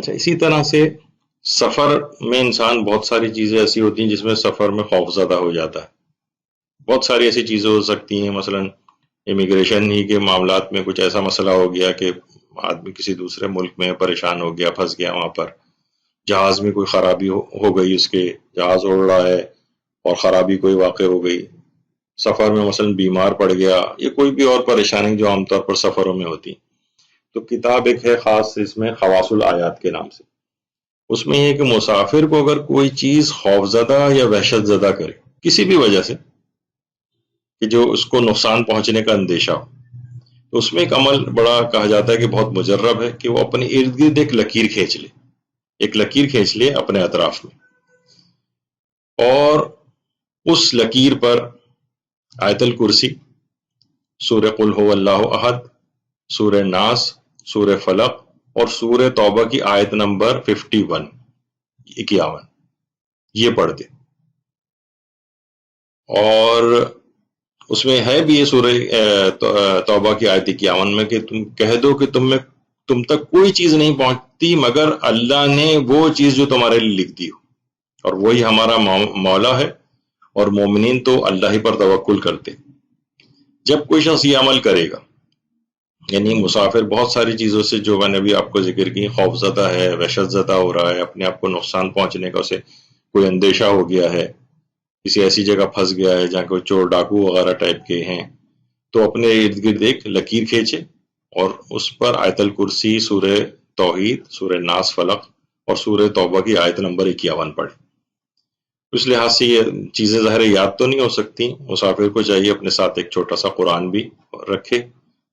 اچھا، اسی طرح سے سفر میں انسان بہت ساری چیزیں ایسی ہوتی ہیں جس میں سفر میں خوف زدہ ہو جاتا ہے. بہت ساری ایسی چیزیں ہو سکتی ہیں، مثلا امیگریشن ہی کے معاملات میں کچھ ایسا مسئلہ ہو گیا کہ آدمی کسی دوسرے ملک میں پریشان ہو گیا، پھنس گیا وہاں پر. جہاز میں کوئی خرابی ہو گئی، اس کے جہاز اڑ رہا ہے اور خرابی کوئی واقع ہو گئی. سفر میں مثلا بیمار پڑ گیا، یہ کوئی بھی اور پریشانی جو عام طور پر سفروں میں ہوتی. تو کتاب ایک ہے خاص اس میں خواص الآیات کے نام سے. اس میں یہ کہ مسافر کو اگر کوئی چیز خوفزدہ یا وحشت زدہ کرے کسی بھی وجہ سے، کہ جو اس کو نقصان پہنچنے کا اندیشہ ہو، تو اس میں ایک عمل بڑا کہا جاتا ہے کہ بہت مجرب ہے، کہ وہ اپنے ارد گرد ایک لکیر کھینچ لے. ایک لکیر کھینچ لے اپنے اطراف میں، اور اس لکیر پر آیت الکرسی، سورہ قل هو اللہ احد، سورہ ناس، سورہ فلق اور سورہ توبہ کی آیت نمبر 51 یہ پڑھ دے. اور اس میں ہے بھی یہ سورہ توبہ کی آیت 51 میں کہ تم کہہ دو کہ تم تک کوئی چیز نہیں پہنچتی مگر اللہ نے وہ چیز جو تمہارے لیے لکھ دی ہو، اور وہی ہمارا مولا ہے، اور مومنین تو اللہ ہی پر توکل کرتے. جب کوئی شخص یہ عمل کرے گا، یعنی مسافر بہت ساری چیزوں سے جو میں نے بھی آپ کو ذکر کی، خوف زدہ ہے، وحشت زدہ ہو رہا ہے، اپنے آپ کو نقصان پہنچنے کا اسے کوئی اندیشہ ہو گیا ہے، کسی ایسی جگہ پھنس گیا ہے جہاں کوئی چور ڈاکو وغیرہ ٹائپ کے ہیں، تو اپنے ارد گرد ایک لکیر کھینچے اور اس پر آیت الکرسی، سورہ توحید، سورہ ناس، فلق اور سورہ توبہ کی آیت نمبر 51 پڑھے. اس لحاظ سے یہ چیزیں ظاہر یاد تو نہیں ہو سکتی. مسافر کو چاہیے اپنے ساتھ ایک چھوٹا سا قرآن بھی رکھے،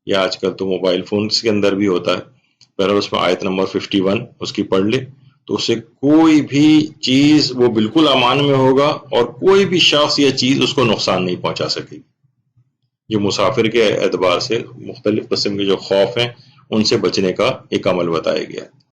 یا آج کل تو موبائل فونز کے اندر بھی ہوتا ہے، پہلے اس میں آیت نمبر 51 اس کی پڑھ لے، تو اسے کوئی بھی چیز وہ بالکل امان میں ہوگا، اور کوئی بھی شخص یا چیز اس کو نقصان نہیں پہنچا سکے گی. یہ مسافر کے اعتبار سے مختلف قسم کے جو خوف ہیں ان سے بچنے کا ایک عمل بتایا گیا ہے.